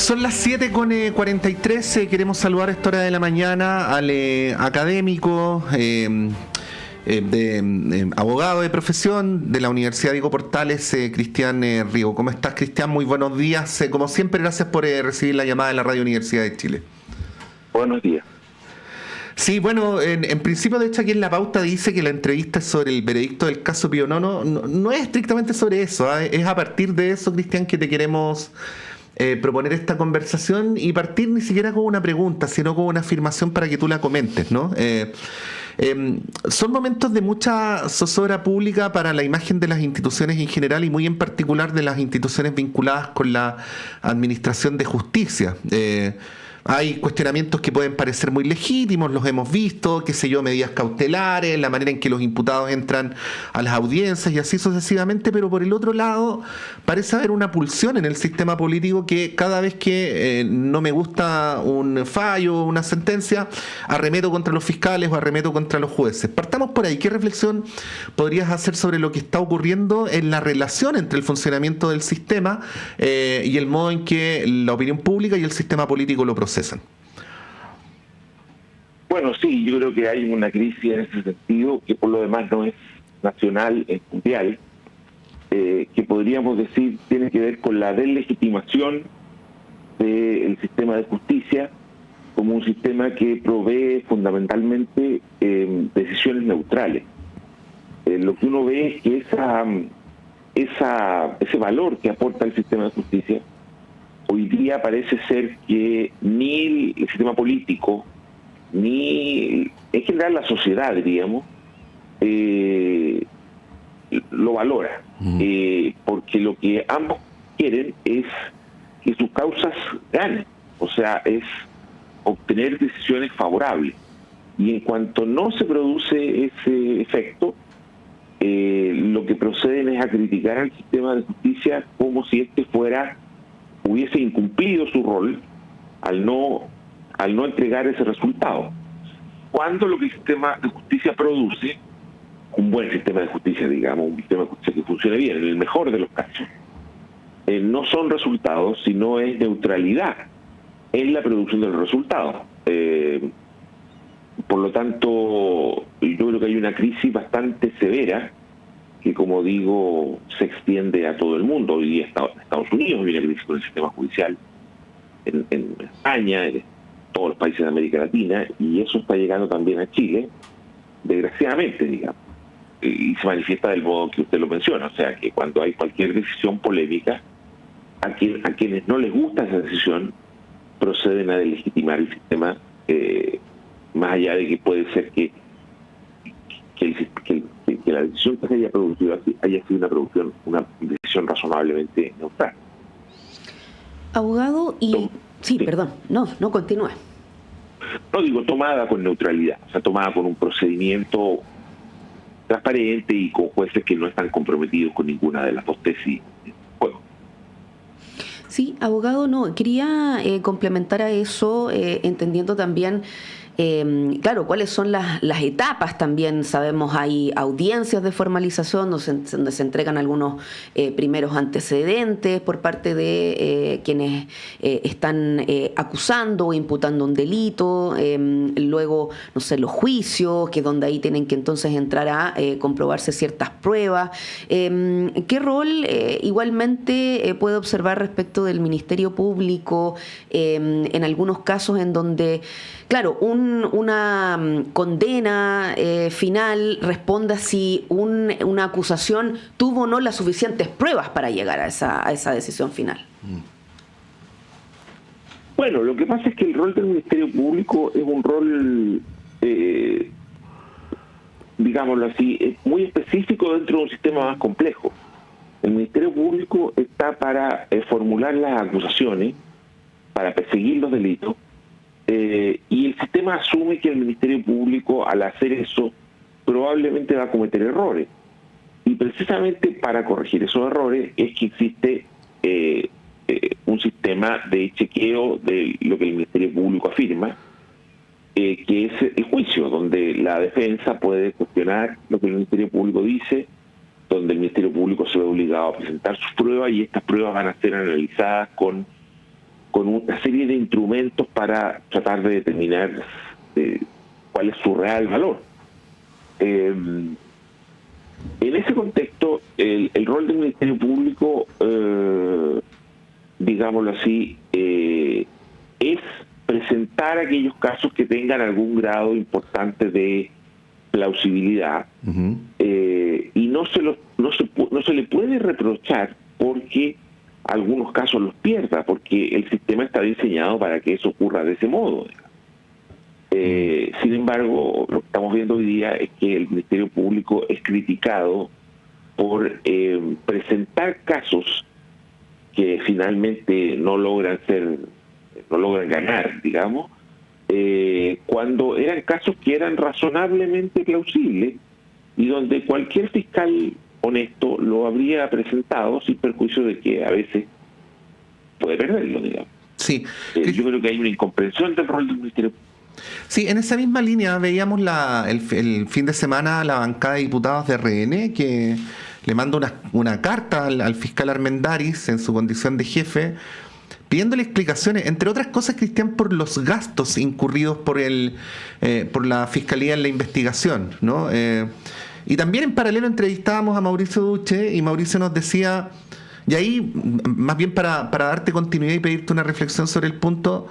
Son las 7:43. Queremos saludar a esta hora de la mañana al académico, abogado de profesión de la Universidad Diego Portales, Cristian Rigo. ¿Cómo estás, Cristian? Muy buenos días. Como siempre, gracias por recibir la llamada de la Radio Universidad de Chile. Buenos días. Sí, bueno, en principio, de hecho, aquí en la pauta dice que la entrevista es sobre el veredicto del caso Pío Nono. No es estrictamente sobre eso, es a partir de eso, Cristian, que te queremos proponer esta conversación y partir ni siquiera con una pregunta, sino con una afirmación para que tú la comentes, ¿no? Son momentos de mucha zozobra pública para la imagen de las instituciones en general y muy en particular de las instituciones vinculadas con la administración de justicia. Hay cuestionamientos que pueden parecer muy legítimos, los hemos visto, qué sé yo, medidas cautelares, la manera en que los imputados entran a las audiencias y así sucesivamente, pero por el otro lado parece haber una pulsión en el sistema político que cada vez que no me gusta un fallo, una sentencia, arremeto contra los fiscales o arremeto contra los jueces. Partamos por ahí. ¿Qué reflexión podrías hacer sobre lo que está ocurriendo en la relación entre el funcionamiento del sistema y el modo en que la opinión pública y el sistema político lo procesan? Bueno, sí, yo creo que hay una crisis en ese sentido, que por lo demás no es nacional, es mundial, que podríamos decir tiene que ver con la deslegitimación del sistema de justicia como un sistema que provee fundamentalmente decisiones neutrales. Lo que uno ve es que ese valor que aporta el sistema de justicia hoy día parece ser que ni el sistema político, ni en general la sociedad, diríamos, lo valora. Porque lo que ambos quieren es que sus causas ganen, o sea, es obtener decisiones favorables. Y en cuanto no se produce ese efecto, lo que proceden es a criticar al sistema de justicia como si hubiese incumplido su rol al no entregar ese resultado. Cuando lo que el sistema de justicia produce, un buen sistema de justicia, digamos, un sistema de justicia que funcione bien, en el mejor de los casos, no son resultados, sino es neutralidad en la producción del resultado. Por lo tanto, yo creo que hay una crisis bastante severa que, como digo, se extiende a todo el mundo. Hoy día Estados Unidos viene crisis con el sistema judicial, en España, en todos los países de América Latina, y eso está llegando también a Chile, desgraciadamente, digamos, y se manifiesta del modo que usted lo menciona, o sea, que cuando hay cualquier decisión polémica, a quienes no les gusta esa decisión, proceden a delegitimar el sistema, más allá de que puede ser que la decisión que se haya producido haya sido una decisión razonablemente neutral. Abogado, Sí, perdón, no continúe. No digo tomada con neutralidad, o sea, tomada con un procedimiento transparente y con jueces que no están comprometidos con ninguna de las dos tesis en juego. Sí, abogado, quería complementar a eso, entendiendo también, claro, cuáles son las etapas también. Sabemos, hay audiencias de formalización donde se entregan algunos primeros antecedentes por parte de quienes están acusando o imputando un delito, luego, no sé, los juicios, que es donde ahí tienen que entonces entrar a comprobarse ciertas pruebas. ¿Qué rol igualmente puede observar respecto del Ministerio Público en algunos casos en donde, claro, una condena final responda si una acusación tuvo o no las suficientes pruebas para llegar a esa decisión final? Bueno, lo que pasa es que el rol del Ministerio Público es un rol, digámoslo así, es muy específico dentro de un sistema más complejo. El Ministerio Público está para formular las acusaciones, para perseguir los delitos, y el sistema asume que el Ministerio Público, al hacer eso, probablemente va a cometer errores. Y precisamente para corregir esos errores es que existe un sistema de chequeo de lo que el Ministerio Público afirma, que es el juicio, donde la defensa puede cuestionar lo que el Ministerio Público dice, donde el Ministerio Público se ve obligado a presentar sus pruebas, y estas pruebas van a ser analizadas con con una serie de instrumentos para tratar de determinar cuál es su real valor. En ese contexto, el rol del Ministerio Público, digámoslo así, es presentar aquellos casos que tengan algún grado importante de plausibilidad, y no se le puede reprochar porque algunos casos los pierda, porque el sistema está diseñado para que eso ocurra de ese modo. Sin embargo, lo que estamos viendo hoy día es que el Ministerio Público es criticado por presentar casos que finalmente no logran ganar, digamos, cuando eran casos que eran razonablemente plausibles y donde cualquier fiscal honesto lo habría presentado sin perjuicio de que a veces puede perderlo, digamos. Sí. Yo creo que hay una incomprensión del rol del Ministerio. Sí, en esa misma línea veíamos el fin de semana la bancada de diputados de RN que le manda una carta al fiscal Armendáriz en su condición de jefe, pidiéndole explicaciones, entre otras cosas, Cristian, por los gastos incurridos por la Fiscalía en la investigación, ¿no? Y también en paralelo entrevistábamos a Mauricio Duche y Mauricio nos decía, y ahí más bien para darte continuidad y pedirte una reflexión sobre el punto,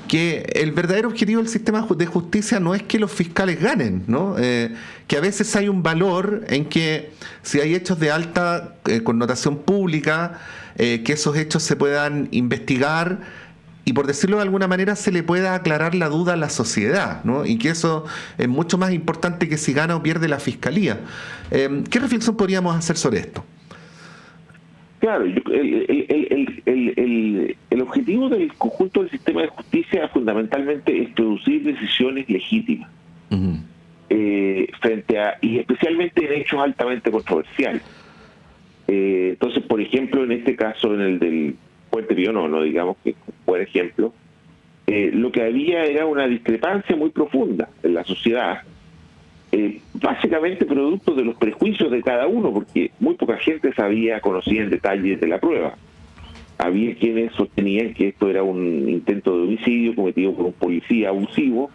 que el verdadero objetivo del sistema de justicia no es que los fiscales ganen, ¿no? Que a veces hay un valor en que si hay hechos de alta connotación pública, que esos hechos se puedan investigar y, por decirlo de alguna manera, se le pueda aclarar la duda a la sociedad, ¿no? Y que eso es mucho más importante que si gana o pierde la fiscalía. ¿Qué reflexión podríamos hacer sobre esto? Claro, el objetivo del conjunto del sistema de justicia fundamentalmente es producir decisiones legítimas, y especialmente en hechos altamente controversiales. Entonces, por ejemplo, en este caso, en el del Puente Pío IX, digamos que por ejemplo, lo que había era una discrepancia muy profunda en la sociedad, básicamente producto de los prejuicios de cada uno, porque muy poca gente conocía en detalle de la prueba. Había quienes sostenían que esto era un intento de homicidio cometido por un policía abusivo,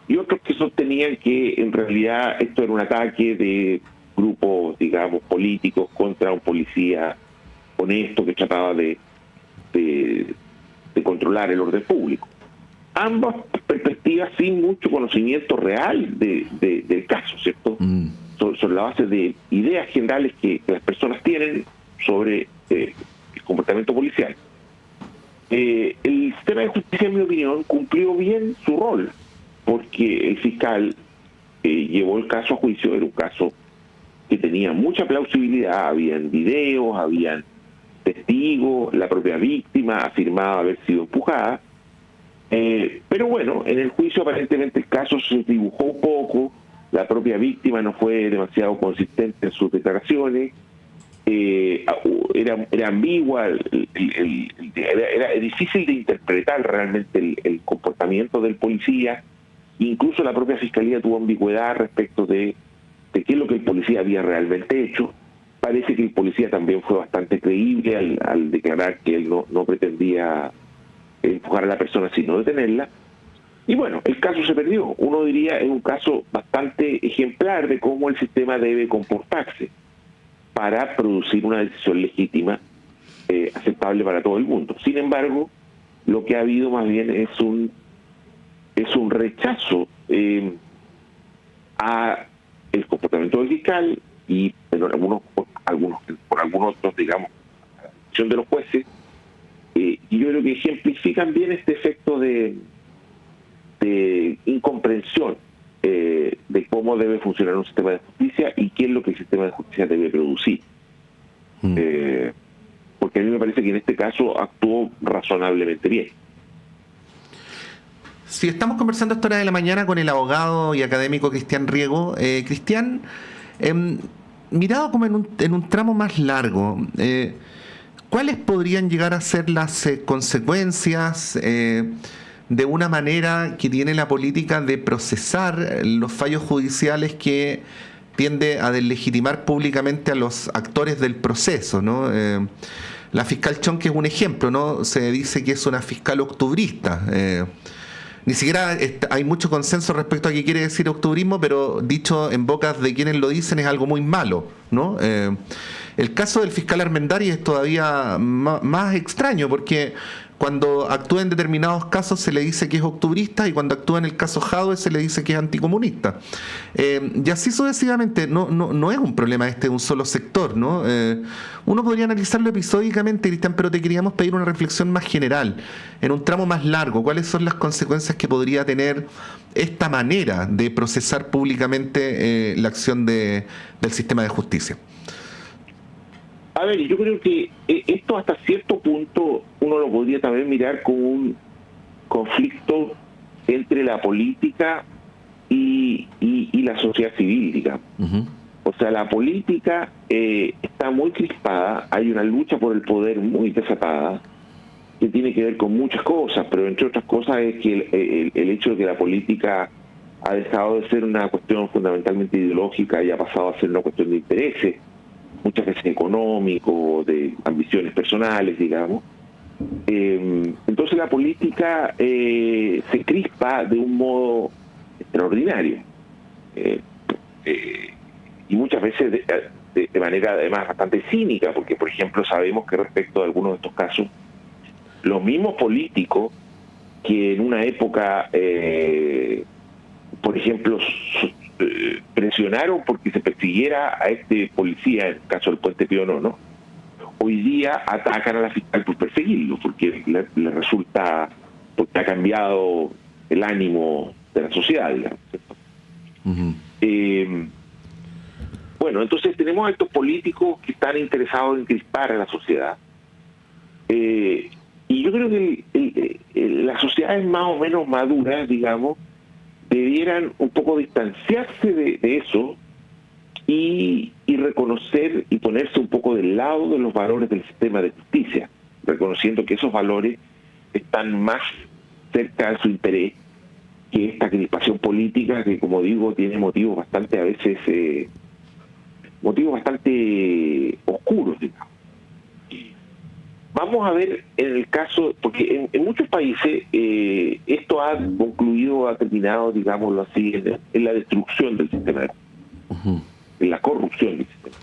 y otros que sostenían que en realidad esto era un ataque de grupos, digamos, políticos contra un policía honesto que trataba de controlar el orden público. Ambas perspectivas sin mucho conocimiento real del caso, ¿cierto? Sobre la base de ideas generales que las personas tienen sobre el comportamiento policial. El sistema de justicia, en mi opinión, cumplió bien su rol, porque el fiscal llevó el caso a juicio. Era un caso que tenía mucha plausibilidad, habían videos, habían testigos, la propia víctima afirmaba haber sido empujada. Pero bueno, en el juicio aparentemente el caso se dibujó un poco, la propia víctima no fue demasiado consistente en sus declaraciones, era ambigua, era difícil de interpretar realmente el comportamiento del policía. Incluso la propia fiscalía tuvo ambigüedad respecto de qué es lo que el policía había realmente hecho. Parece que el policía también fue bastante creíble al declarar que él no pretendía empujar a la persona sino detenerla. Y bueno, el caso se perdió. Uno diría es un caso bastante ejemplar de cómo el sistema debe comportarse para producir una decisión legítima, aceptable para todo el mundo. Sin embargo, lo que ha habido más bien es un rechazo a el comportamiento del fiscal y por algunos otros, digamos, a la decisión de los jueces. Y yo creo que ejemplifican bien este efecto de incomprensión de cómo debe funcionar un sistema de justicia y qué es lo que el sistema de justicia debe producir. Porque a mí me parece que en este caso actuó razonablemente bien. Si estamos conversando a esta hora de la mañana con el abogado y académico Cristian Riego. Cristian, mirado como en un tramo más largo, ¿cuáles podrían llegar a ser las consecuencias de una manera que tiene la política de procesar los fallos judiciales que tiende a deslegitimar públicamente a los actores del proceso, ¿no? La fiscal Chong, que es un ejemplo, ¿no? Se dice que es una fiscal octubrista. Ni siquiera hay mucho consenso respecto a qué quiere decir octubrismo, pero dicho en bocas de quienes lo dicen es algo muy malo, ¿no? El caso del fiscal Armendáriz es todavía más extraño, porque cuando actúa en determinados casos se le dice que es octubrista, y cuando actúa en el caso Jadwe se le dice que es anticomunista. Y así sucesivamente. No es un problema de un solo sector, ¿no? Uno podría analizarlo episódicamente, Cristian, pero te queríamos pedir una reflexión más general, en un tramo más largo. ¿Cuáles son las consecuencias que podría tener esta manera de procesar públicamente la acción del sistema de justicia? A ver, yo creo que esto hasta cierto punto uno lo podría también mirar como un conflicto entre la política y la sociedad civil, digamos. Uh-huh. O sea, la política está muy crispada, hay una lucha por el poder muy desatada, que tiene que ver con muchas cosas, pero entre otras cosas es que el hecho de que la política ha dejado de ser una cuestión fundamentalmente ideológica y ha pasado a ser una cuestión de intereses, muchas veces económicos, de ambiciones personales, digamos. Entonces la política se crispa de un modo extraordinario. Y muchas veces de manera además bastante cínica, porque por ejemplo sabemos que respecto a algunos de estos casos, los mismos políticos que en una época, por ejemplo, presionaron porque se persiguiera a este policía, en el caso del Puente Pío IX, hoy día atacan a la fiscal por perseguirlo, porque le resulta, porque ha cambiado el ánimo de la sociedad, digamos. Uh-huh. Bueno, entonces tenemos a estos políticos que están interesados en crispar a la sociedad. Y yo creo que las sociedades más o menos maduras, digamos, debieran un poco distanciarse de eso y reconocer y ponerse un poco del lado de los valores del sistema de justicia, reconociendo que esos valores están más cerca de su interés que esta crispación política que, como digo, tiene motivos bastante, a veces, motivos bastante oscuros, digamos. Vamos a ver en el caso, porque en muchos países esto ha concluido, ha terminado, digámoslo así, en la destrucción del sistema, uh-huh, en la corrupción del sistema.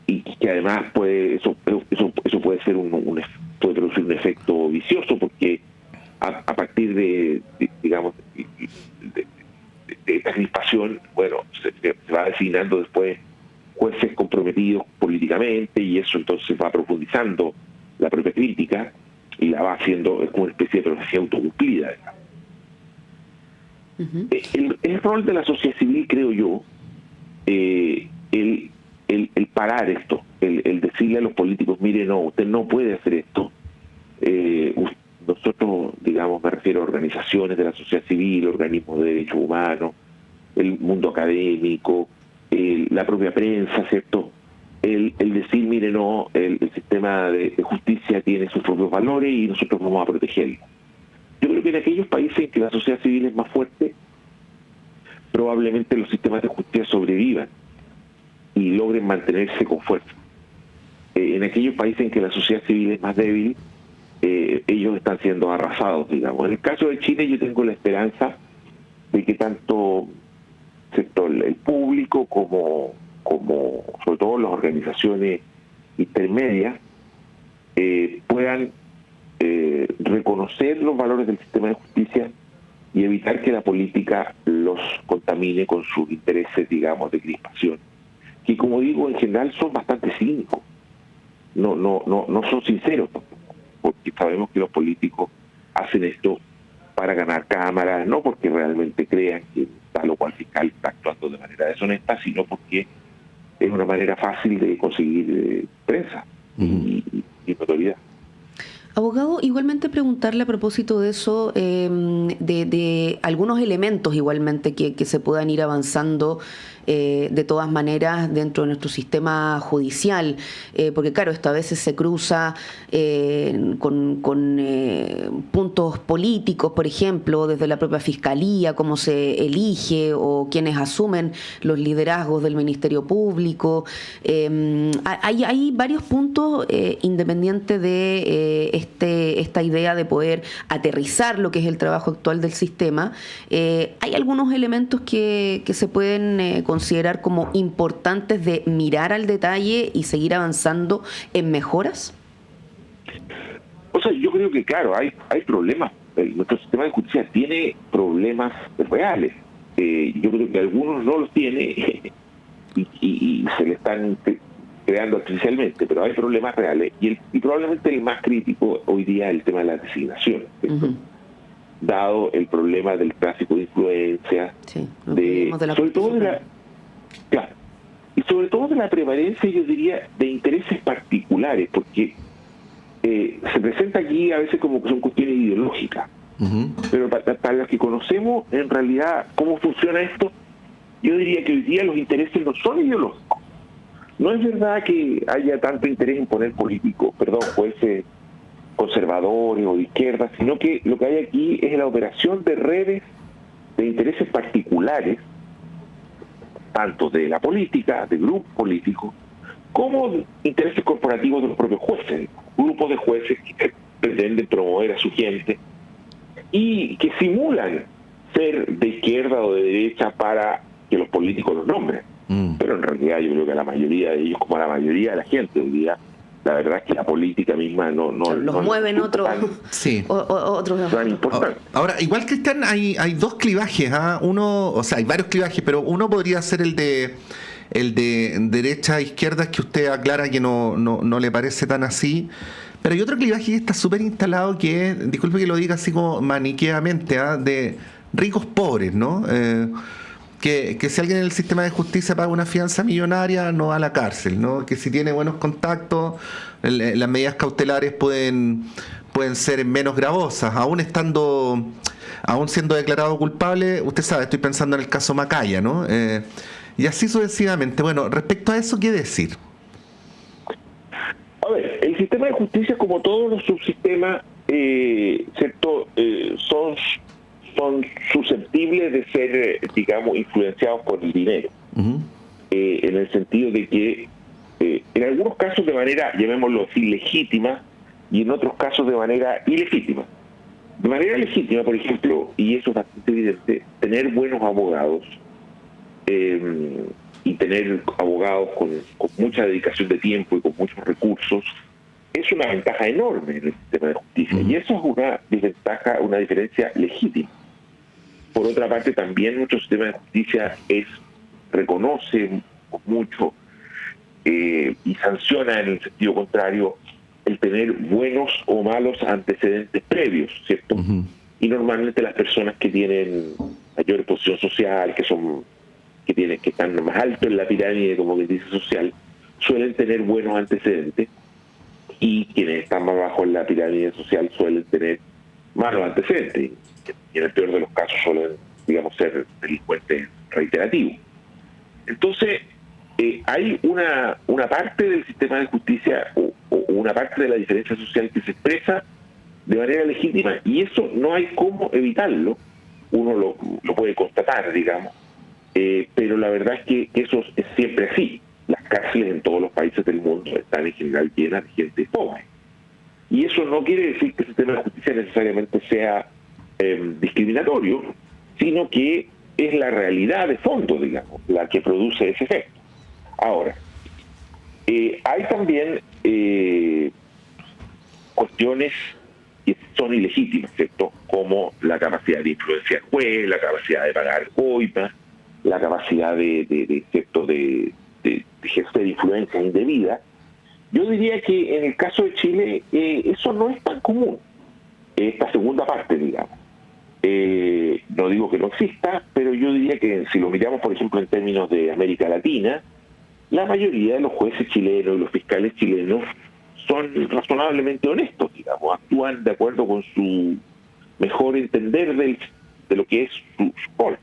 Y que además eso puede ser puede producir un efecto vicioso, porque a partir de esta crispación, bueno, se va designando después jueces comprometidos políticamente, y eso entonces va profundizando la propia crítica y la va haciendo, es como una especie de profecía autocumplida. Uh-huh. El rol de la sociedad civil, creo yo, el parar esto, el decirle a los políticos, mire, no, usted no puede hacer esto. Nosotros, digamos, me refiero a organizaciones de la sociedad civil, organismos de derechos humanos, el mundo académico, la propia prensa, ¿cierto? El decir, mire, no, el sistema de justicia tiene sus propios valores y nosotros vamos a protegerlo. Yo creo que en aquellos países en que la sociedad civil es más fuerte, probablemente los sistemas de justicia sobrevivan y logren mantenerse con fuerza. En aquellos países en que la sociedad civil es más débil, ellos están siendo arrasados, digamos. En el caso de Chile, yo tengo la esperanza de que tanto el público como sobre todo las organizaciones intermedias puedan reconocer los valores del sistema de justicia y evitar que la política los contamine con sus intereses, digamos, de crispación, que, como digo, en general son bastante cínicos, no son sinceros, porque sabemos que los políticos hacen esto para ganar cámaras, no porque realmente crean que tal o cual fiscal está actuando de manera deshonesta, sino porque es una manera fácil de conseguir prensa y notoriedad. Abogado, igualmente preguntarle a propósito de eso, de algunos elementos igualmente que se puedan ir avanzando de todas maneras dentro de nuestro sistema judicial, porque claro, esto a veces se cruza con puntos políticos, por ejemplo, desde la propia Fiscalía, cómo se elige o quienes asumen los liderazgos del Ministerio Público. Hay varios puntos independientes de esta idea de poder aterrizar lo que es el trabajo actual del sistema. Hay algunos elementos que se pueden considerar como importantes de mirar al detalle y seguir avanzando en mejoras. O sea, yo creo que claro, hay problemas. Nuestro sistema de justicia tiene problemas reales. Yo creo que algunos no los tiene y se le están creando artificialmente, pero hay problemas reales y probablemente el más crítico hoy día es el tema de la designación, dado el problema del tráfico de influencia, sobre todo de la prevalencia, yo diría, de intereses particulares, porque se presenta aquí a veces como que son cuestiones ideológicas, pero para los que conocemos en realidad cómo funciona esto, yo diría que hoy día los intereses no son ideológicos. No es verdad que haya tanto interés en poner jueces conservadores o de izquierda, sino que lo que hay aquí es la operación de redes de intereses particulares, tanto de la política, de grupos políticos, como de intereses corporativos de los propios jueces, grupos de jueces que pretenden promover a su gente y que simulan ser de izquierda o de derecha para que los políticos los nombren. Pero en realidad yo creo que a la mayoría de ellos, como a la mayoría de la gente hoy día, la verdad es que la política misma no los mueven otros tan importante. Ahora, igual, Cristian, hay dos clivajes, hay varios clivajes, pero uno podría ser el de derecha a izquierda, que usted aclara que no le parece tan así. Pero hay otro clivaje que está súper instalado, que es, disculpe que lo diga así como maniqueamente, de ricos pobres, ¿no? Que si alguien en el sistema de justicia paga una fianza millonaria, no va a la cárcel, ¿no? Que si tiene buenos contactos, las medidas cautelares pueden ser menos gravosas, aún siendo declarado culpable. Usted sabe, estoy pensando en el caso Macaya, ¿no? Y así sucesivamente. Bueno, respecto a eso, ¿qué decir? A ver, el sistema de justicia, como todos los subsistemas, ¿cierto? Son susceptibles de ser, digamos, influenciados por el dinero. En el sentido de que en algunos casos de manera, llamémoslo así, legítima, y en otros casos de manera ilegítima. De manera legítima, por ejemplo, y eso es bastante evidente, tener buenos abogados y tener abogados con mucha dedicación de tiempo y con muchos recursos es una ventaja enorme en el sistema de justicia. Y eso es una desventaja, una diferencia legítima. Por otra parte, también nuestro sistema de justicia reconoce mucho y sanciona en el sentido contrario el tener buenos o malos antecedentes previos, ¿cierto? Y normalmente las personas que tienen mayor posición social, que están más alto en la pirámide, como que dice, social, suelen tener buenos antecedentes, y quienes están más bajo en la pirámide social suelen tener malos antecedentes, y en el peor de los casos suelen, digamos, ser delincuentes reiterativos. Entonces, hay una parte del sistema de justicia o una parte de la diferencia social que se expresa de manera legítima, y eso no hay cómo evitarlo. Uno lo puede constatar, digamos, pero la verdad es que eso es siempre así. Las cárceles en todos los países del mundo están en general llenas de gente pobre. Y eso no quiere decir que el sistema de justicia necesariamente sea discriminatorio, sino que es la realidad de fondo, digamos, la que produce ese efecto. Ahora, hay también cuestiones que son ilegítimas, ¿cierto? Como la capacidad de influenciar juez, la capacidad de pagar coimas, la capacidad de ejercer influencia indebida. Yo diría que en el caso de Chile eso no es tan común, esta segunda parte, digamos. No digo que no exista, pero yo diría que si lo miramos, por ejemplo, en términos de América Latina, la mayoría de los jueces chilenos y los fiscales chilenos son razonablemente honestos, digamos, actúan de acuerdo con su mejor entender de lo que es su rol.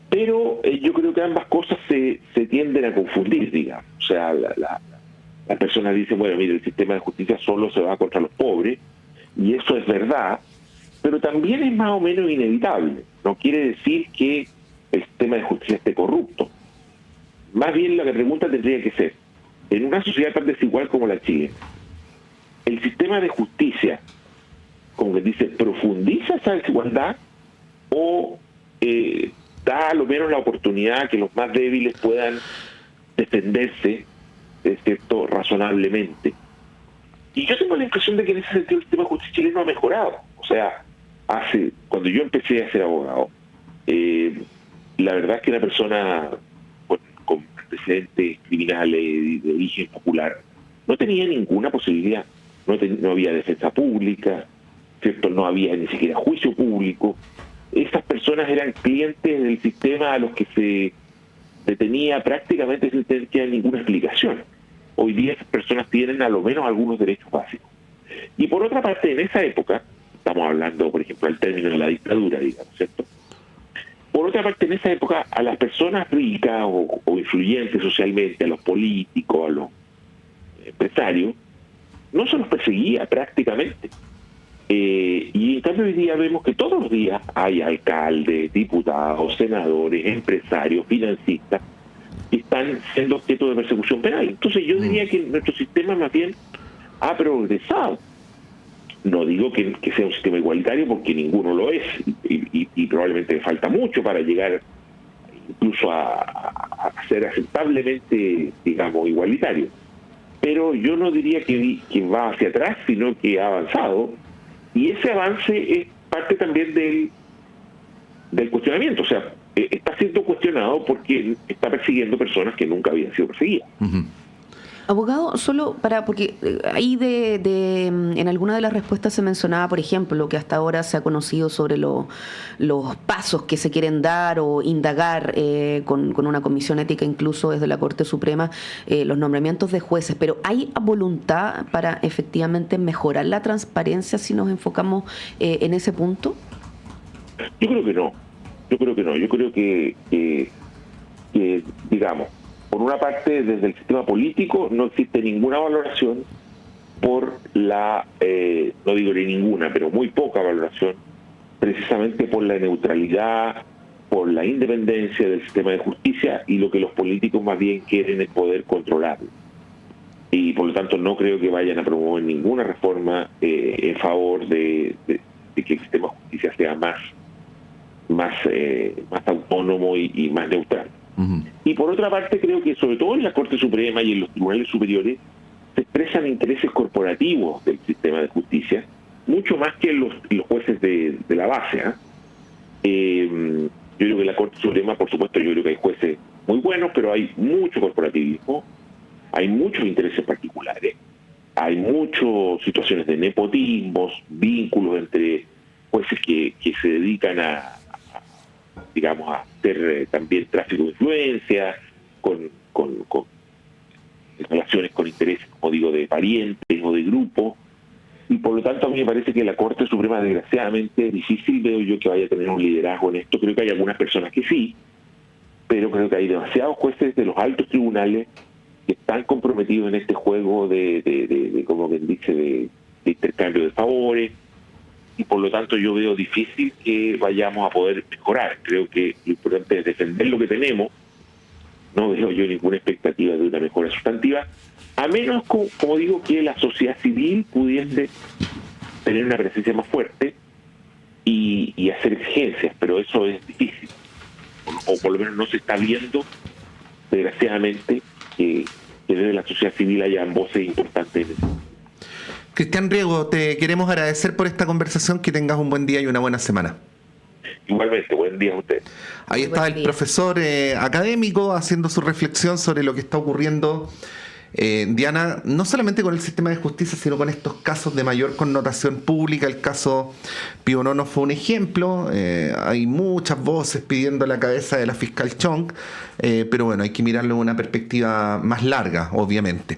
Pero yo creo que ambas cosas se tienden a confundir, digamos. O sea, la persona dice, bueno, mire, el sistema de justicia solo se va contra los pobres, y eso es verdad, pero también es más o menos inevitable. No quiere decir que el sistema de justicia esté corrupto. Más bien la pregunta tendría que ser, en una sociedad tan desigual como la chilena, ¿el sistema de justicia, como que dice, profundiza esa desigualdad o da a lo menos la oportunidad a que los más débiles puedan defenderse, ¿cierto?, razonablemente? Y yo tengo la impresión de que en ese sentido el sistema de justicia chileno ha mejorado. O sea, cuando yo empecé a ser abogado, la verdad es que una persona con antecedentes criminales de origen popular no tenía ninguna posibilidad. No había defensa pública, ¿cierto? No había ni siquiera juicio público. Esas personas eran clientes del sistema a los que se detenía prácticamente sin tener que dar ninguna explicación. Hoy día esas personas tienen a lo menos algunos derechos básicos. Y por otra parte, en esa época, estamos hablando, por ejemplo, del término de la dictadura, digamos, ¿cierto? Por otra parte, en esa época, a las personas ricas o influyentes socialmente, a los políticos, a los empresarios, no se los perseguía prácticamente. Y en cambio hoy día vemos que todos los días hay alcaldes, diputados, senadores, empresarios, financistas que están siendo objeto de persecución penal. Entonces yo diría que nuestro sistema más bien ha progresado. No digo que sea un sistema igualitario, porque ninguno lo es, y probablemente falta mucho para llegar incluso a ser aceptablemente, digamos, igualitario. Pero yo no diría que va hacia atrás, sino que ha avanzado. Y ese avance es parte también del cuestionamiento. O sea, está siendo cuestionado porque está persiguiendo personas que nunca habían sido perseguidas. Uh-huh. Abogado, solo porque ahí en alguna de las respuestas se mencionaba, por ejemplo, lo que hasta ahora se ha conocido sobre los pasos que se quieren dar o indagar con una comisión ética, incluso desde la Corte Suprema, los nombramientos de jueces. Pero ¿hay voluntad para efectivamente mejorar la transparencia si nos enfocamos en ese punto? Yo creo que no. Yo creo que digamos, por una parte, desde el sistema político no existe ninguna valoración por no digo ni ninguna, pero muy poca valoración, precisamente por la neutralidad, por la independencia del sistema de justicia, y lo que los políticos más bien quieren es poder controlarlo. Y por lo tanto no creo que vayan a promover ninguna reforma en favor de que el sistema de justicia sea más autónomo y más neutral. Uh-huh. Y por otra parte, creo que sobre todo en la Corte Suprema y en los tribunales superiores se expresan intereses corporativos del sistema de justicia, mucho más que los jueces de la base. Yo creo que en la Corte Suprema, por supuesto, yo creo que hay jueces muy buenos, pero hay mucho corporativismo, hay muchos intereses particulares, hay muchas situaciones de nepotismos, vínculos entre jueces que se dedican digamos, a hacer también tráfico de influencia, con relaciones con intereses, como digo, de parientes o de grupos. Y por lo tanto a mí me parece que la Corte Suprema, desgraciadamente, es difícil, veo yo, que vaya a tener un liderazgo en esto. Creo que hay algunas personas que sí, pero creo que hay demasiados jueces de los altos tribunales que están comprometidos en este juego de como quien dice, de intercambio de favores. Y por lo tanto yo veo difícil que vayamos a poder mejorar. Creo que lo importante es defender lo que tenemos. No veo yo ninguna expectativa de una mejora sustantiva, a menos, como digo, que la sociedad civil pudiese tener una presencia más fuerte y hacer exigencias, pero eso es difícil. O por lo menos no se está viendo, desgraciadamente, que desde la sociedad civil hayan voces importantes en eso. Cristian Riego, te queremos agradecer por esta conversación, que tengas un buen día y una buena semana. Igualmente, buen día a usted. Ahí está el profesor académico haciendo su reflexión sobre lo que está ocurriendo Diana, no solamente con el sistema de justicia, sino con estos casos de mayor connotación pública. El caso Pío Nono fue un ejemplo. Hay muchas voces pidiendo la cabeza de la fiscal Chong, pero bueno, hay que mirarlo en una perspectiva más larga, obviamente.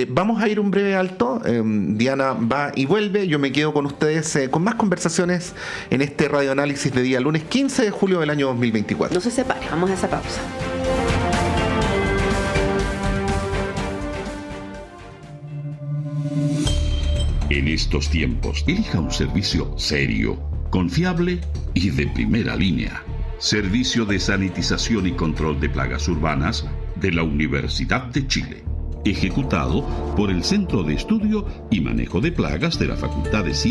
Vamos a ir un breve alto. Diana va y vuelve. Yo me quedo con ustedes con más conversaciones en este radioanálisis de día lunes 15 de julio del año 2024. No se separe, vamos a esa pausa. En estos tiempos, elija un servicio serio, confiable y de primera línea. Servicio de sanitización y control de plagas urbanas de la Universidad de Chile. Ejecutado por el Centro de Estudio y Manejo de Plagas de la Facultad de Ciencias